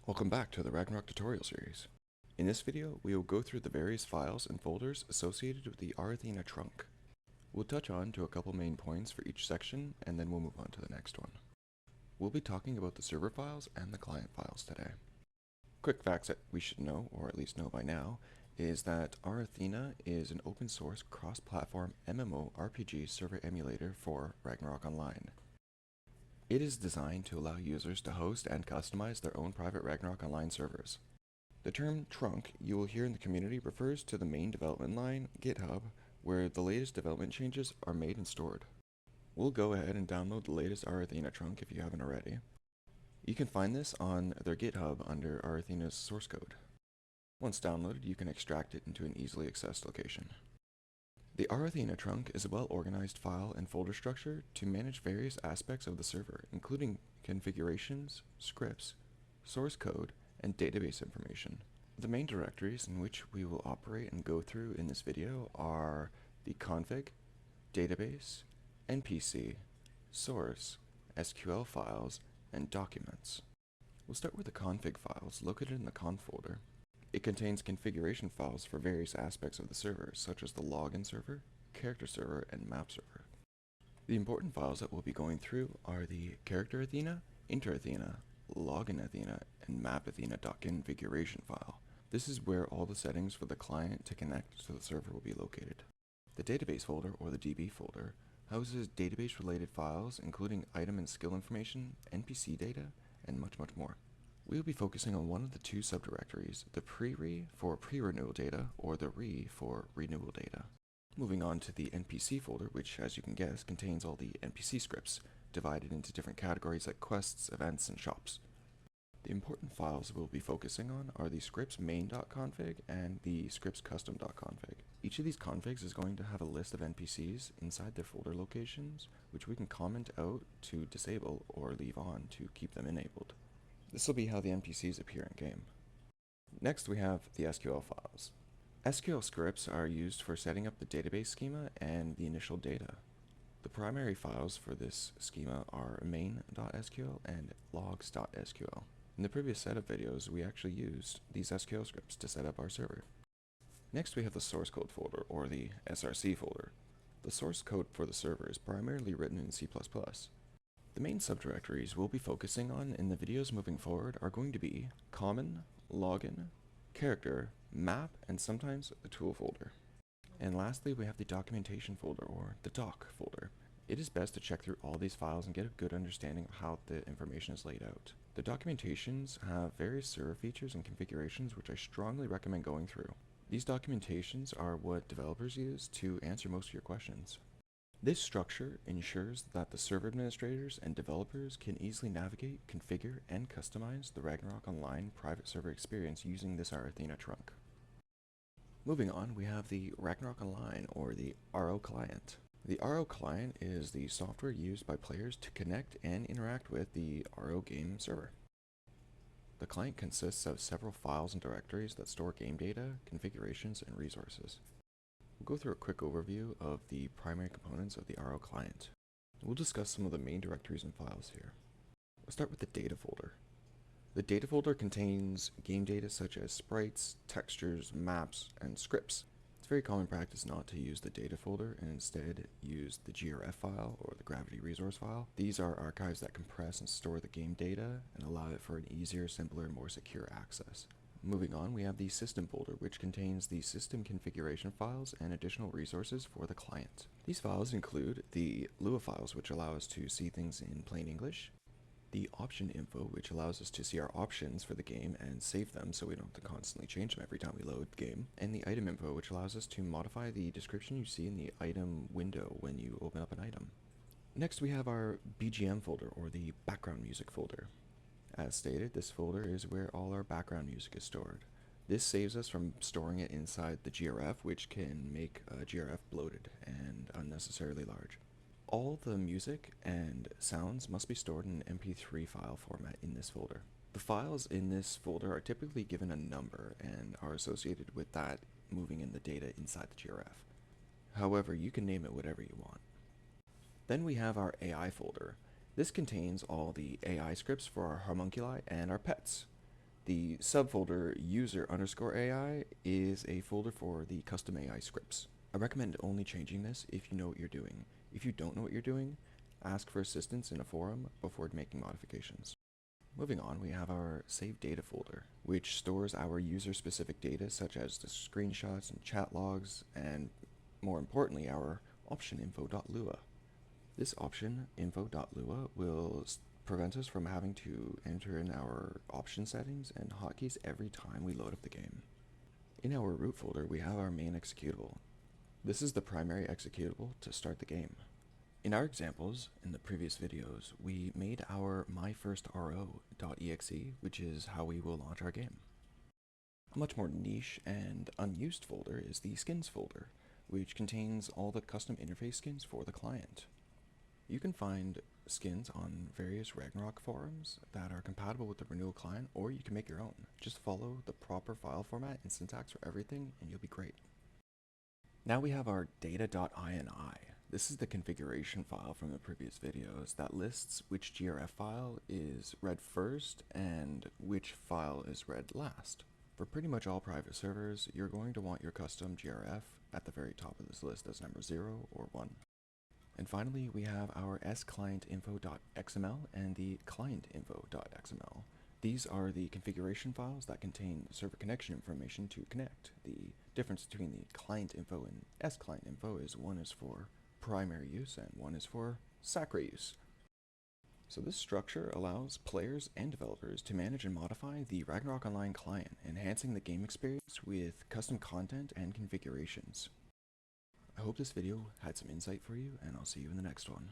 Welcome back to the Ragnarok tutorial series. In this video, we will go through the various files and folders associated with the rAthena trunk. We'll touch on to a couple main points for each section, and then we'll move on to the next one. We'll be talking about the server files and the client files today. Quick facts that we should know, or at least know by now, is that rAthena is an open source cross-platform MMORPG server emulator for Ragnarok Online. It is designed to allow users to host and customize their own private Ragnarok Online servers. The term trunk you will hear in the community refers to the main development line, GitHub, where the latest development changes are made and stored. We'll go ahead and download the latest rAthena trunk if you haven't already. You can find this on their GitHub under rAthena's source code. Once downloaded, you can extract it into an easily accessed location. The rAthena trunk is a well-organized file and folder structure to manage various aspects of the server, including configurations, scripts, source code, and database information. The main directories in which we will operate and go through in this video are the config, database, NPC, source, SQL files, and documents. We'll start with the config files located in the conf folder. It contains configuration files for various aspects of the server, such as the login server, character server, and map server. The important files that we'll be going through are the character Athena, inter Athena, login Athena, and map Athena.configuration file. This is where all the settings for the client to connect to the server will be located. The database folder, or the DB folder, houses database-related files including item and skill information, NPC data, and much more. We will be focusing on one of the two subdirectories, the pre-re for pre-renewal data or the re for renewal data. Moving on to the NPC folder, which as you can guess contains all the NPC scripts, divided into different categories like quests, events, and shops. The important files we'll be focusing on are the scripts main.config and the scripts custom.config. Each of these configs is going to have a list of NPCs inside their folder locations, which we can comment out to disable or leave on to keep them enabled. This will be how the NPCs appear in-game. Next we have the SQL files. SQL scripts are used for setting up the database schema and the initial data. The primary files for this schema are main.sql and logs.sql. In the previous set of videos, we actually used these SQL scripts to set up our server. Next we have the source code folder, or the SRC folder. The source code for the server is primarily written in C++. The main subdirectories we'll be focusing on in the videos moving forward are going to be common, login, character, map, and sometimes the tool folder. And lastly, we have the documentation folder, or the doc folder. It is best to check through all these files and get a good understanding of how the information is laid out. The documentations have various server features and configurations which I strongly recommend going through. These documentations are what developers use to answer most of your questions. This structure ensures that the server administrators and developers can easily navigate, configure, and customize the Ragnarok Online private server experience using this rAthena trunk. Moving on, we have the Ragnarok Online, or the RO client. The RO client is the software used by players to connect and interact with the RO game server. The client consists of several files and directories that store game data, configurations, and resources. We'll go through a quick overview of the primary components of the RO client. We'll discuss some of the main directories and files here. We'll start with the data folder. The data folder contains game data such as sprites, textures, maps, and scripts. It's very common practice not to use the data folder and instead use the graph file or the gravity resource file. These are archives that compress and store the game data and allow it for an easier, simpler, and more secure access. Moving on, we have the system folder, which contains the system configuration files and additional resources for the client. These files include the Lua files, which allow us to see things in plain English, the option info, which allows us to see our options for the game and save them so we don't have to constantly change them every time we load the game, and the item info, which allows us to modify the description you see in the item window when you open up an item. Next, we have our BGM folder, or the background music folder. As stated, this folder is where all our background music is stored. This saves us from storing it inside the graph, which can make a graph bloated and unnecessarily large. All the music and sounds must be stored in an MP3 file format in this folder. The files in this folder are typically given a number and are associated with that moving in the data inside the graph. However, you can name it whatever you want. Then we have our AI folder. This contains all the AI scripts for our homunculi and our pets. The subfolder user_AI is a folder for the custom AI scripts. I recommend only changing this if you know what you're doing. If you don't know what you're doing, ask for assistance in a forum before making modifications. Moving on, we have our Save Data folder, which stores our user-specific data such as the screenshots and chat logs, and more importantly, our option info.lua. This option info.lua will prevent us from having to enter in our option settings and hotkeys every time we load up the game. In our root folder, we have our main executable. This is the primary executable to start the game. In our examples, in the previous videos, we made our myfirstro.exe, which is how we will launch our game. A much more niche and unused folder is the skins folder, which contains all the custom interface skins for the client. You can find skins on various Ragnarok forums that are compatible with the renewal client, or you can make your own. Just follow the proper file format and syntax for everything, and you'll be great. Now we have our data.ini. This is the configuration file from the previous videos that lists which GRF file is read first and which file is read last. For pretty much all private servers, you're going to want your custom GRF at the very top of this list as number 0 or 1. And finally, we have our sclientinfo.xml and the clientinfo.xml. These are the configuration files that contain server connection information to connect. The difference between the client info and sclient info is one is for primary use and one is for sacra use. So this structure allows players and developers to manage and modify the Ragnarok Online client, enhancing the game experience with custom content and configurations. I hope this video had some insight for you, and I'll see you in the next one.